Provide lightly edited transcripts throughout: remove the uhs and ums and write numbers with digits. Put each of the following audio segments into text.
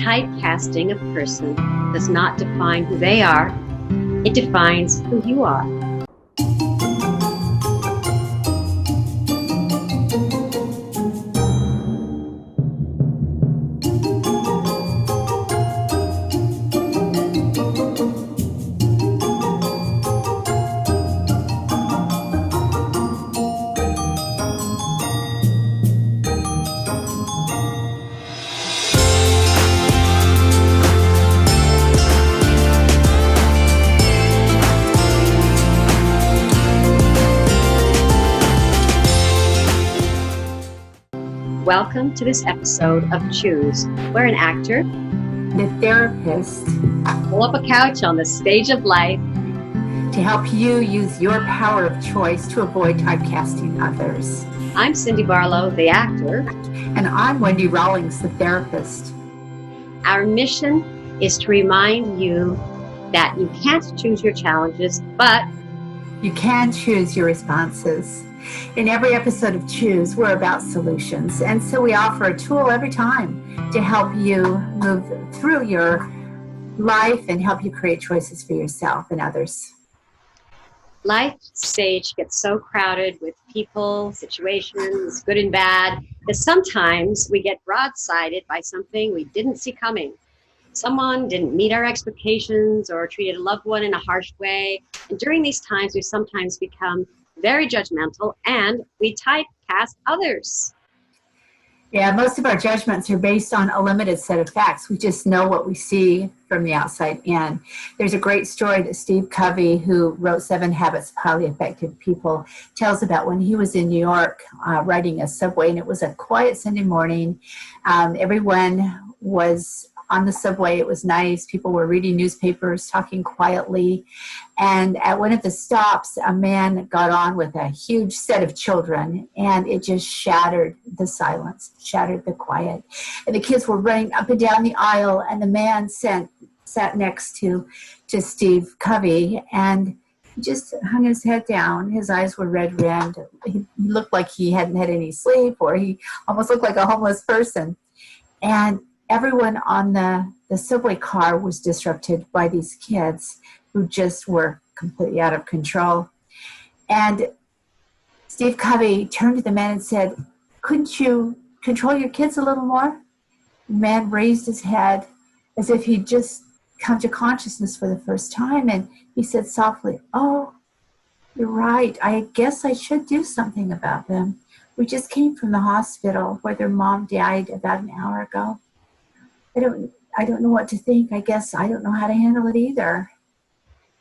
typecasting a person does not define who they are, it defines who you are. Welcome to this episode of Choose, where an actor, the therapist, pull up a couch on the stage of life to help you use your power of choice to avoid typecasting others. I'm Cindy Barlow, the actor. And I'm Wendy Rawlings, the therapist. Our mission is to remind you that you can't choose your challenges, but you can choose your responses. In every episode of Choose, we're about solutions. And so we offer a tool every time to help you move through your life and help you create choices for yourself and others. Life stage gets so crowded with people, situations, good and bad, that sometimes we get broadsided by something we didn't see coming. Someone didn't meet our expectations or treated a loved one in a harsh way. And during these times, we sometimes become very judgmental, and we typecast others. Yeah, most of our judgments are based on a limited set of facts. We just know what we see from the outside in. There's a great story that Steve Covey, who wrote 7 Habits of Highly Effective People, tells about when he was in New York riding a subway, and it was a quiet Sunday morning. Everyone was on the subway. It was nice. People were reading newspapers, talking quietly. And at one of the stops, a man got on with a huge set of children, and it just shattered the silence, shattered the quiet. And the kids were running up and down the aisle, and the man sat next to Steve Covey, and he just hung his head down. His eyes were red-rimmed. He looked like he hadn't had any sleep, or he almost looked like a homeless person. And everyone on the subway car was disrupted by these kids who just were completely out of control. And Steve Covey turned to the man and said, "Couldn't you control your kids a little more?" The man raised his head as if he'd just come to consciousness for the first time, and he said softly, "Oh, you're right. I guess I should do something about them. We just came from the hospital where their mom died about an hour ago. I don't know what to think. I guess I don't know how to handle it either."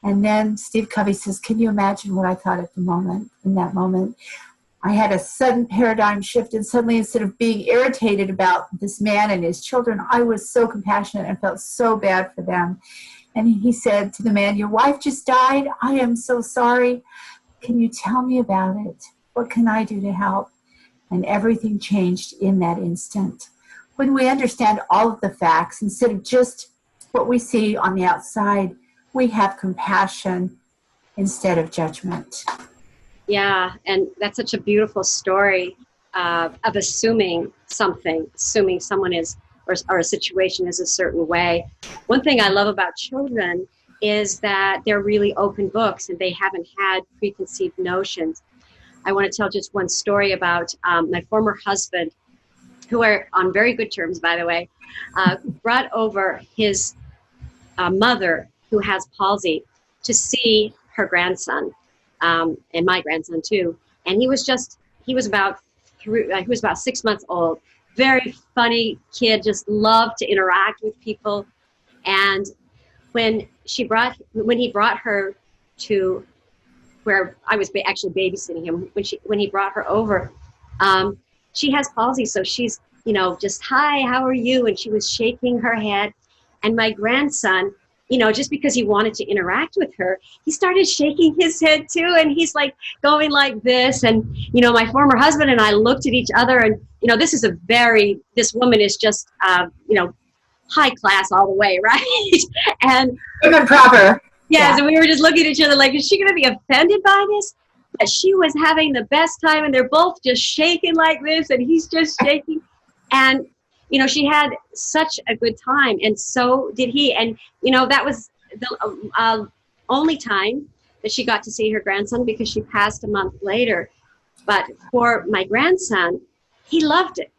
And then Steve Covey says, "Can you imagine what I thought at the moment? In that moment, I had a sudden paradigm shift, and suddenly, instead of being irritated about this man and his children, I was so compassionate and felt so bad for them." And he said to the man, "Your wife just died. I am so sorry. Can you tell me about it? What can I do to help?" And everything changed in that instant. When we understand all of the facts, instead of just what we see on the outside, we have compassion instead of judgment. Yeah, and that's such a beautiful story of assuming someone is, or a situation is a certain way. One thing I love about children is that they're really open books and they haven't had preconceived notions. I want to tell just one story about my former husband, who are on very good terms, by the way, brought over his mother, who has palsy, to see her grandson, and my grandson too. And he was about 6 months old. Very funny kid, just loved to interact with people. And when he brought her to where I was actually babysitting him, when he brought her over, she has palsy, so she's, just, "Hi, how are you?" And she was shaking her head. And my grandson, just because he wanted to interact with her, he started shaking his head too. And he's like going like this. And, my former husband and I looked at each other, and, this woman is just, high class all the way, right? And even proper. Yeah, so we were just looking at each other like, is she going to be offended by this? But she was having the best time, and they're both just shaking like this, and he's just shaking. And she had such a good time, and so did he. And that was the only time that she got to see her grandson, because she passed a month later. But for my grandson, he loved it.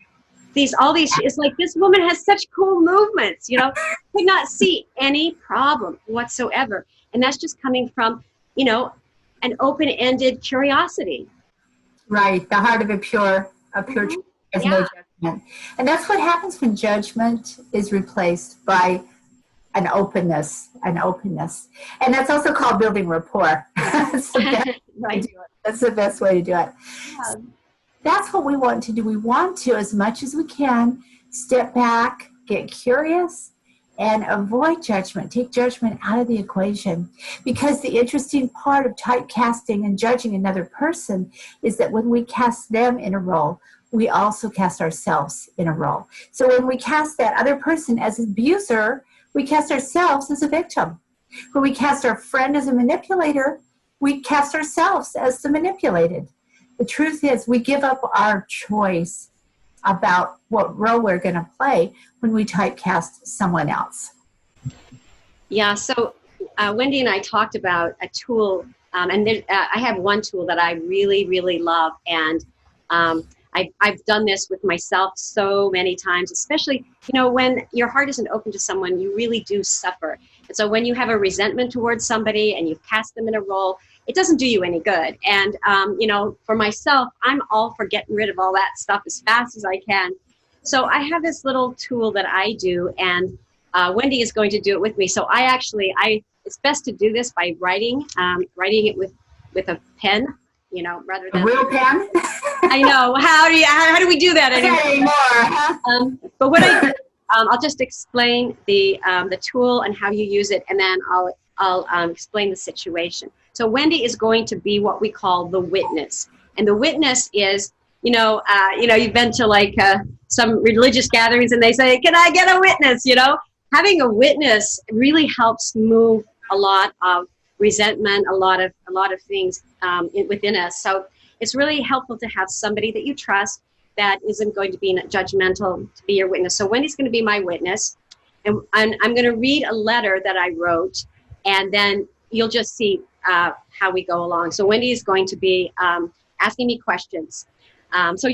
It's like, this woman has such cool movements, could not see any problem whatsoever. And that's just coming from, an open-ended curiosity. Right. The heart of a pure Mhm. child has Yeah. no judgment. And that's what happens when judgment is replaced by an openness. And that's also called building rapport. That's the best way Right. to do it. That's the best way to do it. Yeah. That's what we want to do. We want to, as much as we can, step back, get curious, and avoid judgment. Take judgment out of the equation. Because the interesting part of typecasting and judging another person is that when we cast them in a role, we also cast ourselves in a role. So when we cast that other person as an abuser, we cast ourselves as a victim. When we cast our friend as a manipulator, we cast ourselves as the manipulated. The truth is, we give up our choice about what role we're going to play when we typecast someone else. Yeah, so Wendy and I talked about a tool, and I have one tool that I really, really love, and I've done this with myself so many times, especially, when your heart isn't open to someone, you really do suffer. And so when you have a resentment towards somebody and you've cast them in a role, it doesn't do you any good. And, for myself, I'm all for getting rid of all that stuff as fast as I can. So I have this little tool that I do, and Wendy is going to do it with me. So it's best to do this by writing it with a pen, rather than a real pen. I know. How do we do that anymore? But what I do, I'll just explain the tool and how you use it, and then I'll explain the situation. So Wendy is going to be what we call the witness, and the witness is, you've been to like some religious gatherings, and they say, "Can I get a witness?" Having a witness really helps move a lot of resentment, a lot of things within us. So it's really helpful to have somebody that you trust that isn't going to be judgmental to be your witness. So Wendy's going to be my witness, and I'm going to read a letter that I wrote, and then you'll just see how we go along. So Wendy is going to be asking me questions. So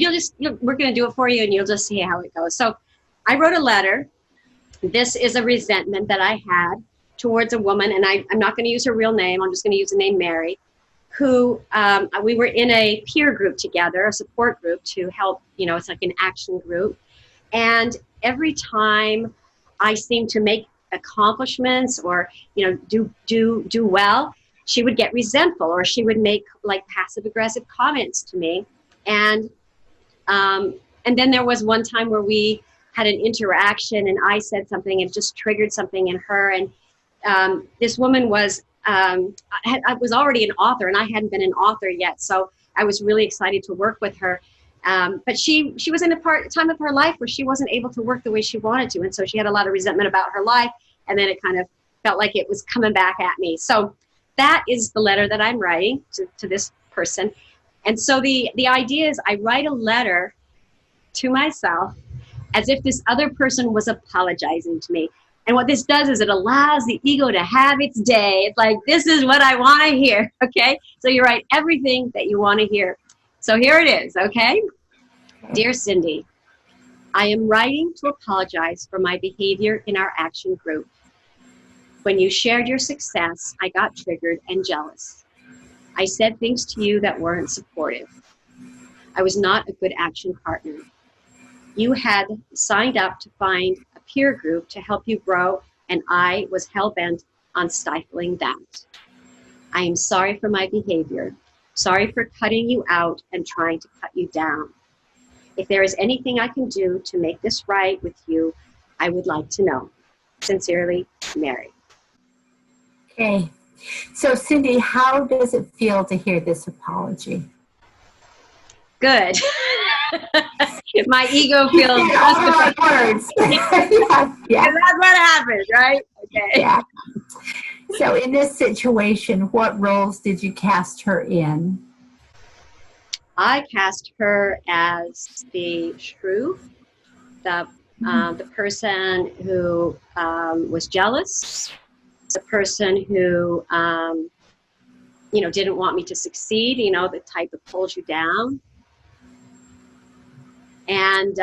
we're going to do it for you, and you'll just see how it goes. So I wrote a letter. This is a resentment that I had towards a woman, and I'm not going to use her real name. I'm just going to use the name Mary, who we were in a peer group together, a support group to help, it's like an action group. And every time I seemed to make accomplishments or, do well, she would get resentful, or she would make like passive aggressive comments to me. And then there was one time where we had an interaction, and I said something and just triggered something in her. And this woman was, I was already an author, and I hadn't been an author yet. So I was really excited to work with her. But she was in a time of her life where she wasn't able to work the way she wanted to. And so she had a lot of resentment about her life. And then it kind of felt like it was coming back at me. So that is the letter that I'm writing to this person. And so the idea is I write a letter to myself as if this other person was apologizing to me. And what this does is it allows the ego to have its day. It's like, this is what I want to hear, okay? So you write everything that you want to hear. So here it is, okay? Dear Cindy, I am writing to apologize for my behavior in our action group. When you shared your success, I got triggered and jealous. I said things to you that weren't supportive. I was not a good action partner. You had signed up to find a peer group to help you grow, and I was hell-bent on stifling that. I am sorry for my behavior, sorry for cutting you out and trying to cut you down. If there is anything I can do to make this right with you, I would like to know. Sincerely, Mary. Okay. So Cindy, how does it feel to hear this apology? Good. My ego feels justified. Words. Yeah. That's what happened, right? Okay. Yeah. So in this situation, what roles did you cast her in? I cast her as the shrew, the the person who was jealous, the person who didn't want me to succeed, the type that pulls you down, and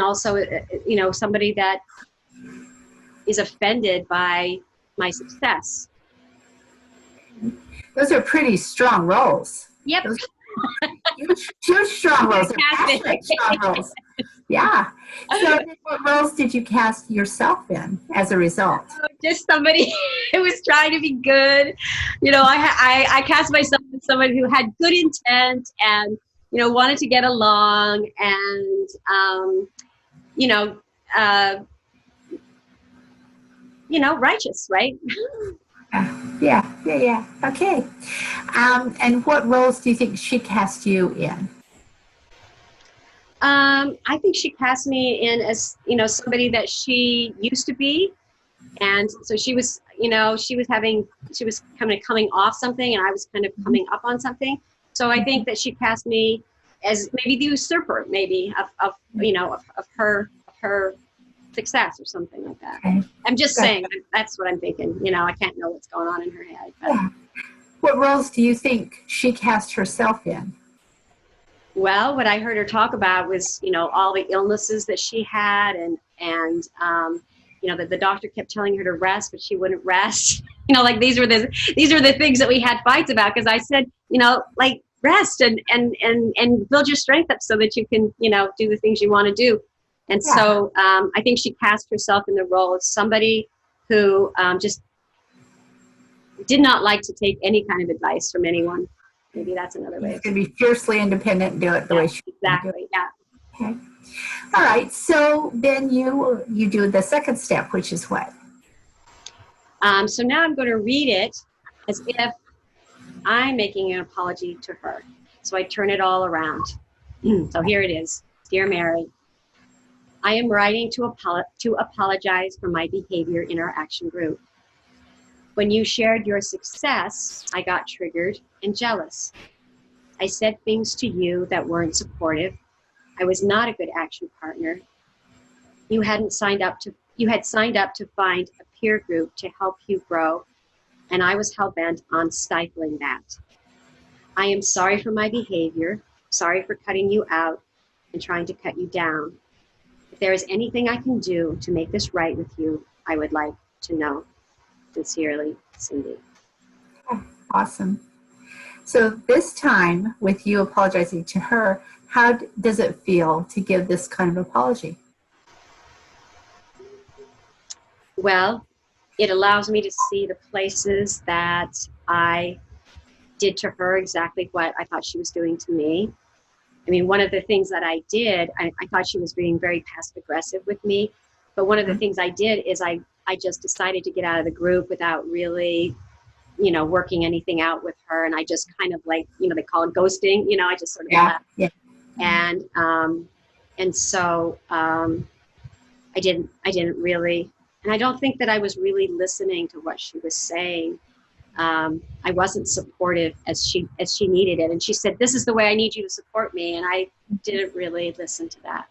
also somebody that is offended by my success. Those are pretty strong roles. Yep. Those huge strong roles. They're passionate strong roles. Yeah. So what roles did you cast yourself in as a result? Just somebody who was trying to be good. I cast myself as someone who had good intent and, wanted to get along and, righteous, right? Yeah. Okay. And what roles do you think she cast you in? I think she cast me in as, somebody that she used to be. And so she was kind of coming off something, and I was kind of coming up on something. So I think that she cast me as maybe the usurper, maybe of her success or something like that. Okay. I'm just saying, that's what I'm thinking. I can't know what's going on in her head. But. Yeah. What roles do you think she cast herself in? Well, what I heard her talk about was, all the illnesses that she had, and that the doctor kept telling her to rest, but she wouldn't rest. Like these were the things that we had fights about, because I said, like rest and build your strength up so that you can, do the things you want to do. And so I think she cast herself in the role of somebody who just did not like to take any kind of advice from anyone. Maybe that's another way. She's going to be fiercely independent and do it the way she exactly. Yeah. Okay. All right. So then you do the second step, which is what? So now I'm going to read it as if I'm making an apology to her. So I turn it all around. So here it is. Dear Mary, I am writing to apologize for my behavior in our action group. When you shared your success, I got triggered and jealous. I said things to you that weren't supportive. I was not a good action partner. You had signed up to find a peer group to help you grow, and I was hell-bent on stifling that. I am sorry for my behavior, sorry for cutting you out and trying to cut you down. If there is anything I can do to make this right with you, I would like to know. Sincerely, Cindy. Awesome. So this time, with you apologizing to her, how does it feel to give this kind of apology? Well, it allows me to see the places that I did to her exactly what I thought she was doing to me. I mean, one of the things that I did, I thought she was being very passive aggressive with me, but one of the things I did is I just decided to get out of the group without really, working anything out with her. And I just kind of like, they call it ghosting, I just sort of left. Yeah. And so I didn't really, and I don't think that I was really listening to what she was saying. I wasn't supportive as she needed it. And she said, this is the way I need you to support me. And I didn't really listen to that.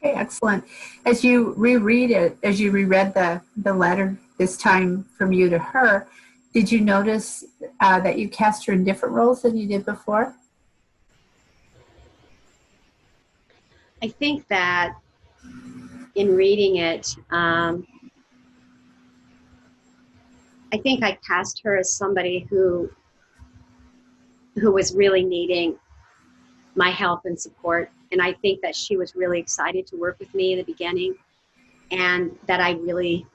Okay, excellent. As you reread the letter this time from you to her, did you notice that you cast her in different roles than you did before? I think that in reading it, I think I cast her as somebody who was really needing my help and support. And I think that she was really excited to work with me in the beginning, and that I really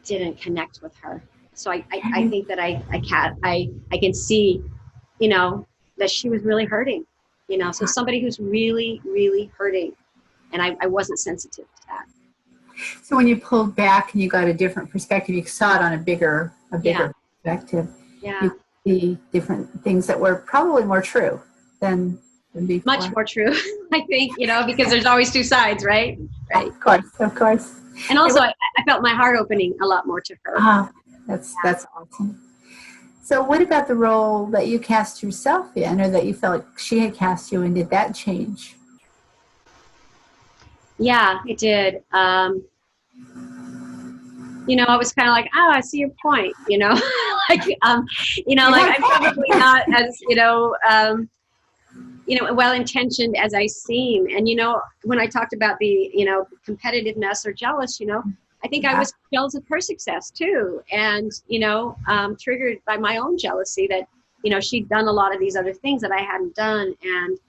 didn't connect with her. So I think that I can see, that she was really hurting, so somebody who's really, really hurting. And I wasn't sensitive to that. So when you pulled back and you got a different perspective, you saw it on a bigger perspective. Yeah. You see different things that were probably more true than before. Much more true, I think, because there's always two sides, right? Right. Of course. And also, I felt my heart opening a lot more to her. That's awesome. So what about the role that you cast yourself in, or that you felt like she had cast you in? Did that change? Yeah, it did. I was kind of like, oh, I see your point, like, like I'm probably not as, well-intentioned as I seem. And, when I talked about the, competitiveness or jealous, I think I was jealous of her success too. And, triggered by my own jealousy that, she'd done a lot of these other things that I hadn't done. And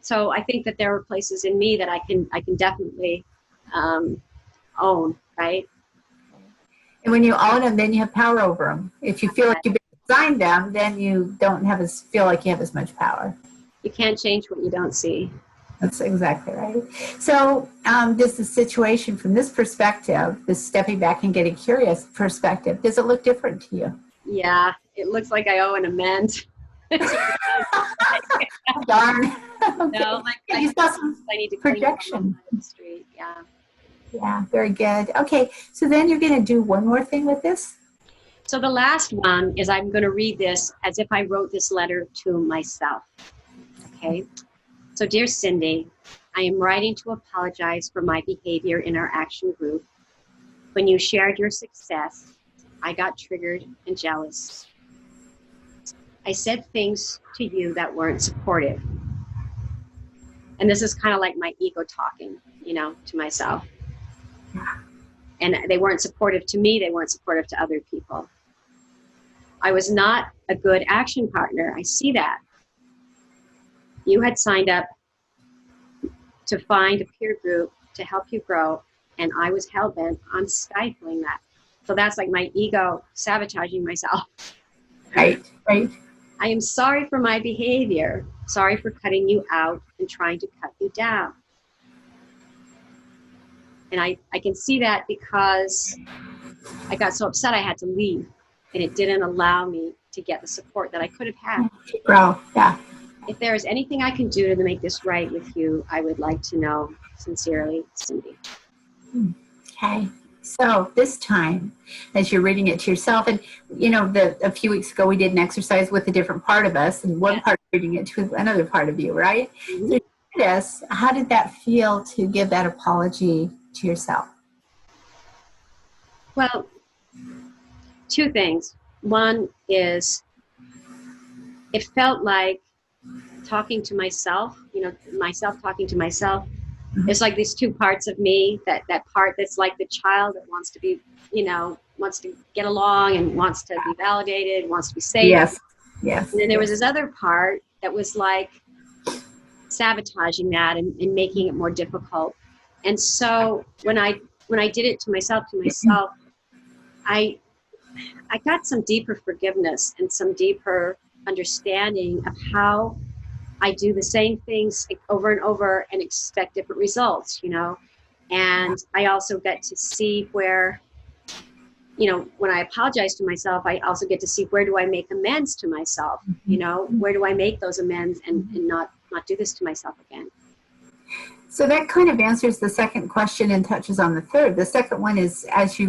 so I think that there are places in me that I can definitely own, right? And when you own them, then you have power over them. If you feel like you've been assigned them, then you don't feel like you have as much power. You can't change what you don't see. That's exactly right. So does the situation from this perspective, this stepping back and getting curious perspective, does it look different to you? Yeah, it looks like I owe an amends. Darn. Okay. No, like you saw some I need to projection. The street. Yeah. Yeah, very good. Okay, so then you're going to do one more thing with this? So the last one is I'm going to read this as if I wrote this letter to myself. Okay. So dear Cindy, I am writing to apologize for my behavior in our action group. When you shared your success, I got triggered and jealous. I said things to you that weren't supportive. And this is kind of like my ego talking, to myself. And they weren't supportive to me. They weren't supportive to other people. I was not a good action partner. I see that. You had signed up to find a peer group to help you grow, and I was hell-bent on stifling that. So that's like my ego sabotaging myself. Right. I am sorry for my behavior, sorry for cutting you out and trying to cut you down. And I can see that because I got so upset I had to leave, and it didn't allow me to get the support that I could have had. Bro, yeah. If there is anything I can do to make this right with you, I would like to know. Sincerely, Cindy. Okay. So this time, as you're reading it to yourself, and a few weeks ago we did an exercise with a different part of us, and one part reading it to another part of you, right? Mm-hmm. So this, how did that feel to give that apology to yourself? Well, two things. One is it felt like talking to myself, myself talking to myself. Mm-hmm. It's like these two parts of me, that part that's like the child that wants to be, wants to get along and wants to be validated, wants to be safe. Yes. And then there was this other part that was like sabotaging that and making it more difficult. And so when I did it to myself, I got some deeper forgiveness and some deeper understanding of how I do the same things over and over and expect different results, and I also get to see where, when I apologize to myself, I also get to see where do I make amends to myself, where do I make those amends and not do this to myself again. So that kind of answers the second question and touches on the third. The second one is, as you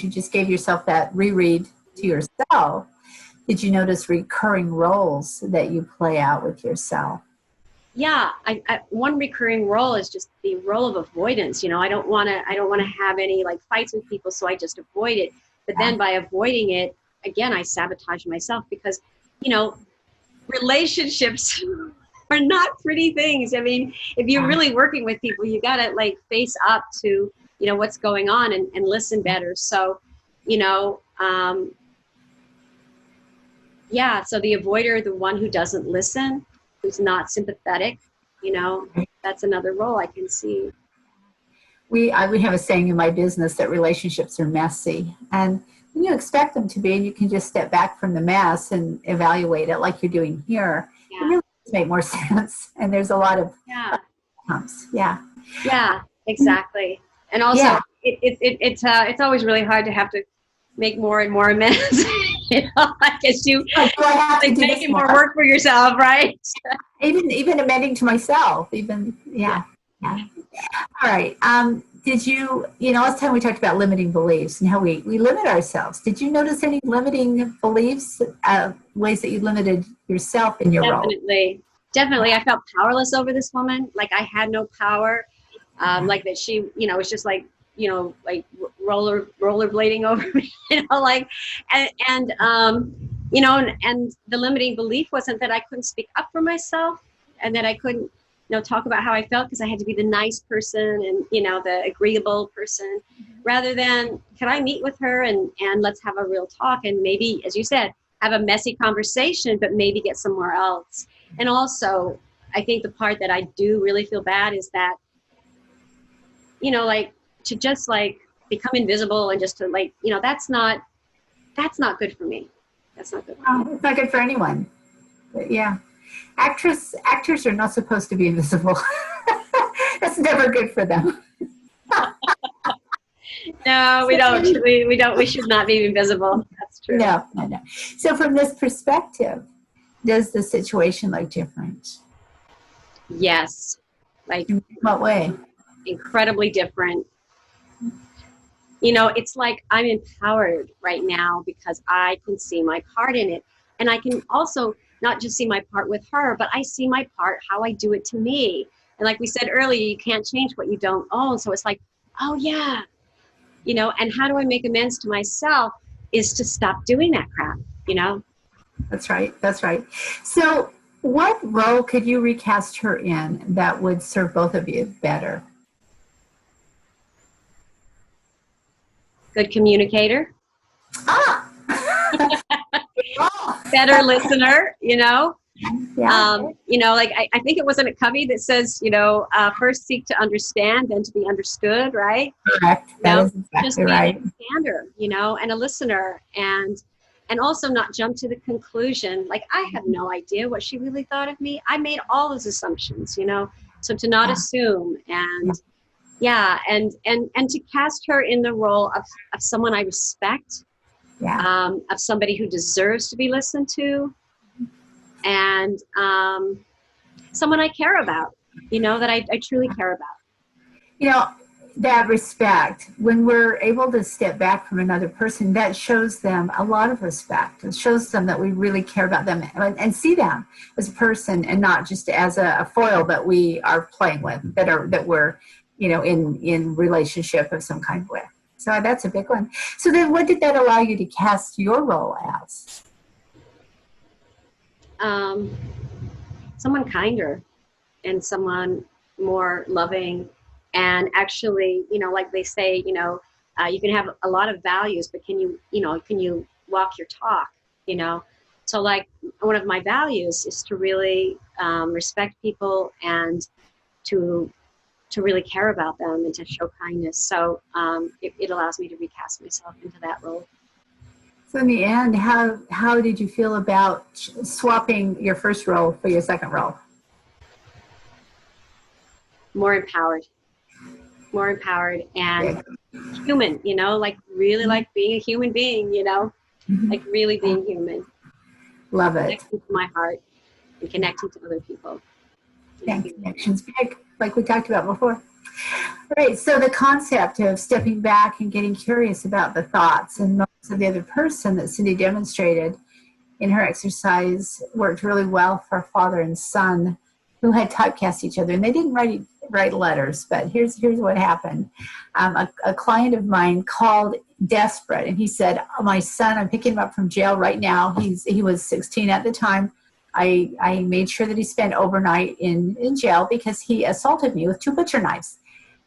just gave yourself that reread to yourself, did you notice recurring roles that you play out with yourself? Yeah, one recurring role is just the role of avoidance. I don't want to have any like fights with people, so I just avoid it. But then by avoiding it, again, I sabotage myself because, relationships are not pretty things. I mean, if you're really working with people, you got to like face up to, what's going on and listen better. So, so the avoider, the one who doesn't listen, who's not sympathetic, that's another role I can see. We have a saying in my business that relationships are messy, and you expect them to be, and you can just step back from the mess and evaluate it like you're doing here. It really does make more sense, and there's a lot of outcomes. Yeah, exactly. And also, it's always really hard to have to make more and more amends. I guess you making more work for yourself, right? Even amending to myself, All right. did you, last time we talked about limiting beliefs and how we limit ourselves. Did you notice any limiting beliefs, ways that you limited yourself in your role? Definitely. I felt powerless over this woman. Like I had no power. Like that she, was just like, like rollerblading over me, like, and the limiting belief wasn't that I couldn't speak up for myself and that I couldn't, talk about how I felt because I had to be the nice person and, the agreeable person, rather than could I meet with her and let's have a real talk and maybe, as you said, have a messy conversation, but maybe get somewhere else. And also, I think the part that I do really feel bad is that, like to just like become invisible and just to like, that's not good for me. That's not good. It's not good for anyone. But yeah. Actors are not supposed to be invisible. That's never good for them. No, we don't. We should not be invisible. That's true. No. So from this perspective, does the situation look different? Yes. Like in what way? Incredibly different. It's like I'm empowered right now because I can see my part in it. And I can also not just see my part with her, but I see my part, how I do it to me. And like we said earlier, you can't change what you don't own. So it's like, oh yeah, and how do I make amends to myself is to stop doing that crap, That's right. So what role could you recast her in that would serve both of you better? Good communicator. Better listener, Yeah. Like I think it wasn't a Covey that says, first seek to understand, then to be understood, right? Correct. That is exactly just be right. an understander, and a listener, and also not jump to the conclusion. Like I have no idea what she really thought of me. I made all those assumptions, So to not assume and and to cast her in the role of someone I respect. Of somebody who deserves to be listened to, and someone I care about, that I truly care about. That respect, when we're able to step back from another person, that shows them a lot of respect. It shows them that we really care about them and see them as a person and not just as a foil that we are playing with, that we're, in relationship of some kind with. So that's a big one. So then what did that allow you to cast your role as? Someone kinder and someone more loving. And actually, like they say, you can have a lot of values, but can you walk your talk, So like one of my values is to really respect people and to really care about them and to show kindness. So it allows me to recast myself into that role. So in the end, how did you feel about swapping your first role for your second role? More empowered and human, like really like being a human being, like really being human. Love it. Connecting to my heart and connecting to other people. Yeah, connection's big, like we talked about before. All right, so the concept of stepping back and getting curious about the thoughts and motives of the other person that Cindy demonstrated in her exercise worked really well for a father and son who had typecast each other. And they didn't write letters, but here's what happened. A client of mine called desperate, and he said, oh, my son, I'm picking him up from jail right now. He was 16 at the time. I made sure that he spent overnight in jail because he assaulted me with 2 butcher knives.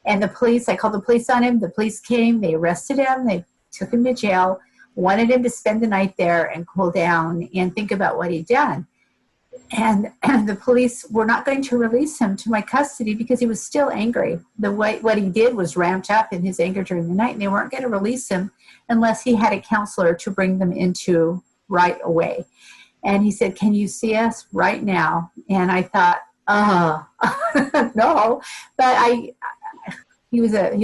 And I called the police on him. The police came, they arrested him, they took him to jail, wanted him to spend the night there and cool down and think about what he'd done. And the police were not going to release him to my custody because he was still angry. What he did was ramped up in his anger during the night, and they weren't going to release him unless he had a counselor to bring them into right away. And he said, can you see us right now? And I thought, no. But he was a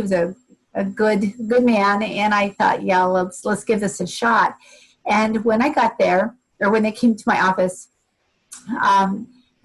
good man, and I thought, yeah, let's give this a shot. And when I got there, or when they came to my office,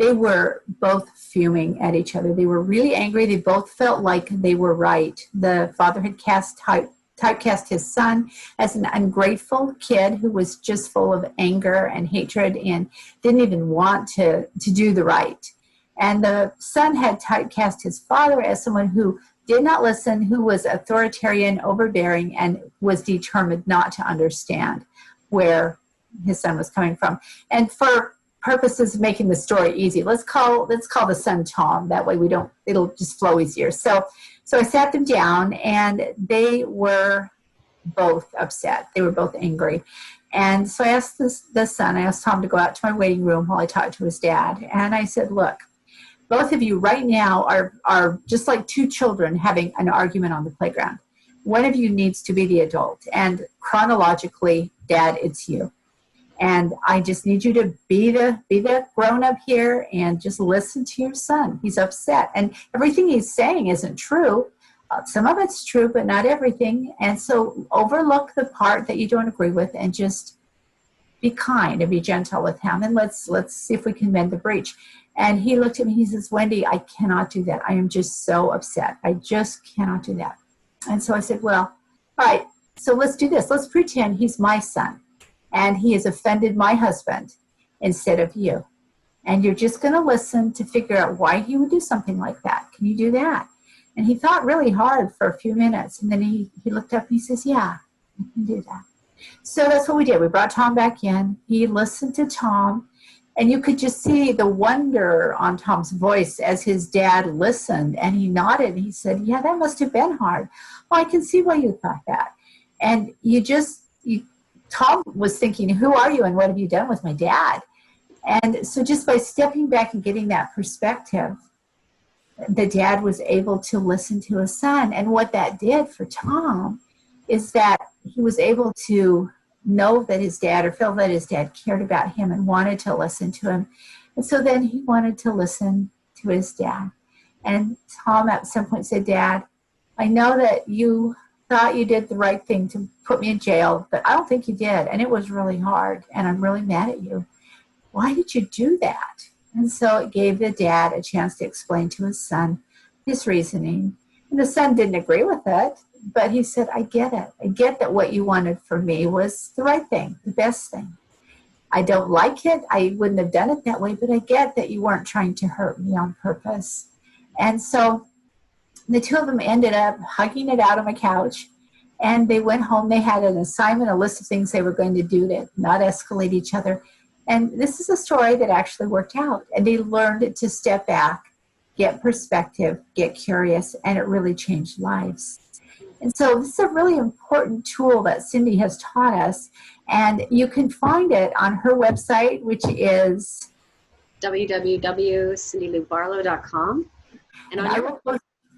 They were both fuming at each other. They were really angry. They both felt like they were right. The father had typecast his son as an ungrateful kid who was just full of anger and hatred and didn't even want to do the right. And the son had typecast his father as someone who did not listen, who was authoritarian, overbearing, and was determined not to understand where his son was coming from. And for purposes of making the story easy, let's call the son Tom. That way it'll just flow easier. So I sat them down, and they were both upset. They were both angry. And so I asked the son, I asked Tom to go out to my waiting room while I talked to his dad. And I said, look, both of you right now are just like two children having an argument on the playground. One of you needs to be the adult. And chronologically, Dad, it's you. And I just need you to be the grown-up here and just listen to your son. He's upset. And everything he's saying isn't true. Some of it's true, but not everything. And so overlook the part that you don't agree with and just be kind and be gentle with him. And let's see if we can mend the breach. And he looked at me, he says, Wendy, I cannot do that. I am just so upset. I just cannot do that. And so I said, well, all right, so let's do this. Let's pretend he's my son. And he has offended my husband instead of you. And you're just going to listen to figure out why he would do something like that. Can you do that? And he thought really hard for a few minutes. And then he looked up and he says, yeah, I can do that. So that's what we did. We brought Tom back in. He listened to Tom. And you could just see the wonder on Tom's voice as his dad listened. And he nodded. And he said, yeah, that must have been hard. Well, I can see why you thought that. And Tom was thinking, who are you and what have you done with my dad? And so just by stepping back and getting that perspective, the dad was able to listen to his son. And what that did for Tom is that he was able to know that his dad, or feel that his dad cared about him and wanted to listen to him. And so then he wanted to listen to his dad. And Tom at some point said, Dad, I know that you thought you did the right thing to put me in jail, but I don't think you did. And it was really hard. And I'm really mad at you. Why did you do that? And so it gave the dad a chance to explain to his son his reasoning. And the son didn't agree with it, but he said, I get it. I get that what you wanted for me was the right thing, the best thing. I don't like it. I wouldn't have done it that way, but I get that you weren't trying to hurt me on purpose. And so the two of them ended up hugging it out on my couch, and they went home. They had an assignment, a list of things they were going to do to not escalate each other. And this is a story that actually worked out. And they learned to step back, get perspective, get curious, and it really changed lives. And so this is a really important tool that Cindy has taught us. And you can find it on her website, which is www.cindyloubarlow.com. And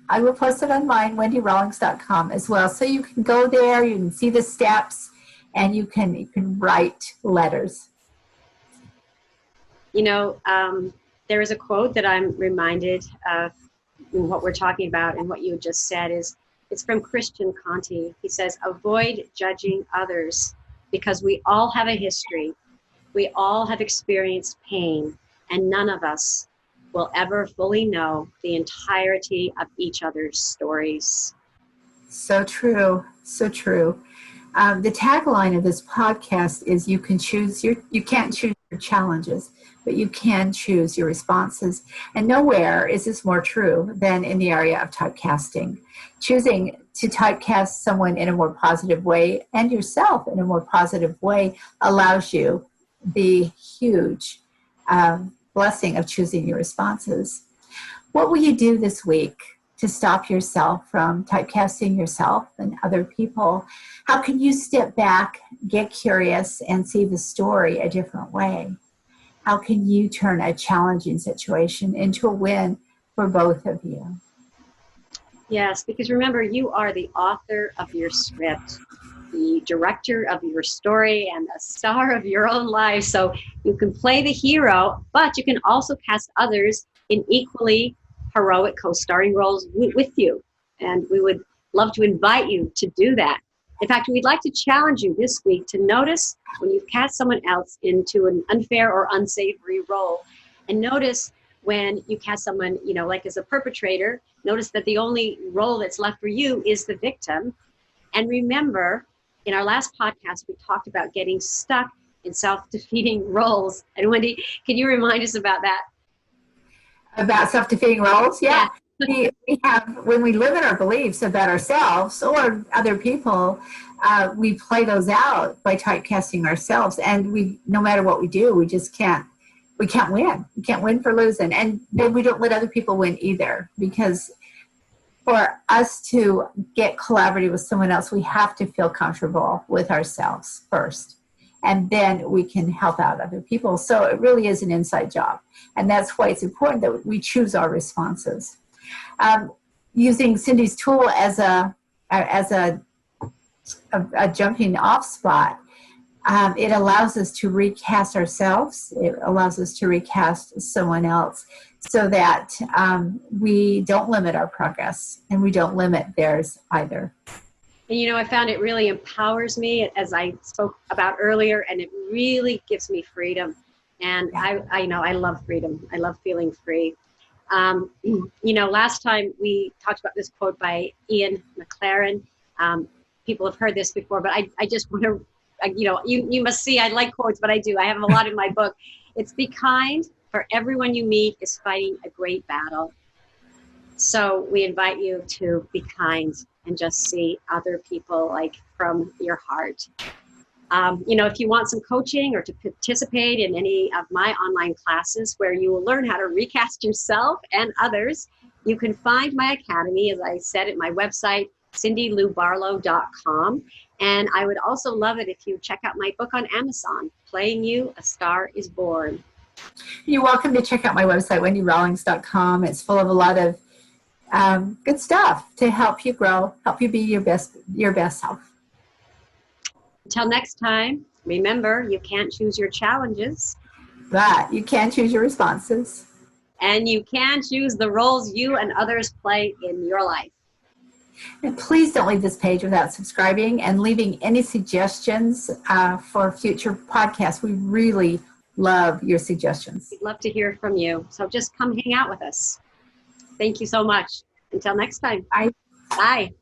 I will post it on mine, wendyrawlings.com as well. So you can go there, you can see the steps, and you can write letters. You know, there is a quote that I'm reminded of in what we're talking about, and what you just said it's from Christian Conti. He says, avoid judging others because we all have a history. We all have experienced pain, and none of us will ever fully know the entirety of each other's stories. So true. So true. The tagline of this podcast is you can't choose your challenges, but you can choose your responses. And nowhere is this more true than in the area of typecasting. Choosing to typecast someone in a more positive way and yourself in a more positive way allows you the huge blessing of choosing your responses. What will you do this week to stop yourself from typecasting yourself and other people? How can you step back, get curious, and see the story a different way? How can you turn a challenging situation into a win for both of you? Yes, because remember, you are the author of your script, the director of your story, and the star of your own life. So you can play the hero, but you can also cast others in equally heroic co-starring roles with you. And we would love to invite you to do that. In fact, we'd like to challenge you this week to notice when you've cast someone else into an unfair or unsavory role, And notice when you cast someone, like as a perpetrator, notice that the only role that's left for you is the victim. And remember, in our last podcast, we talked about getting stuck in self-defeating roles. And Wendy, can you remind us about that? About self-defeating roles? Yeah. We have, when we limit our beliefs about ourselves or other people, we play those out by typecasting ourselves. And no matter what we do, we can't win. We can't win for losing. And then we don't let other people win either, because for us to get collaborative with someone else, we have to feel comfortable with ourselves first. And then we can help out other people. So it really is an inside job. And that's why it's important that we choose our responses. Using Cindy's tool as a jumping off spot, it allows us to recast ourselves. It allows us to recast someone else, so that we don't limit our progress and we don't limit theirs either. And I found it really empowers me, as I spoke about earlier, and it really gives me freedom. And I love freedom. I love feeling free. Last time we talked about this quote by Ian McLaren. People have heard this before, but I just want to, you must see I like quotes, but I do. I have a lot in my book. It's be kind, for everyone you meet is fighting a great battle. So we invite you to be kind and just see other people like from your heart. If you want some coaching or to participate in any of my online classes where you will learn how to recast yourself and others, you can find my academy, as I said, at my website, cindyloubarlow.com. And I would also love it if you check out my book on Amazon, Playing You, A Star is Born. You're welcome to check out my website, wendyrawlings.com. It's full of a lot of good stuff to help you grow, help you be your best self. Until next time, remember, you can't choose your challenges, but you can choose your responses. And you can choose the roles you and others play in your life. And please don't leave this page without subscribing and leaving any suggestions for future podcasts. We really love your suggestions. We'd love to hear from you. So just come hang out with us. Thank you so much. Until next time. Bye. Bye.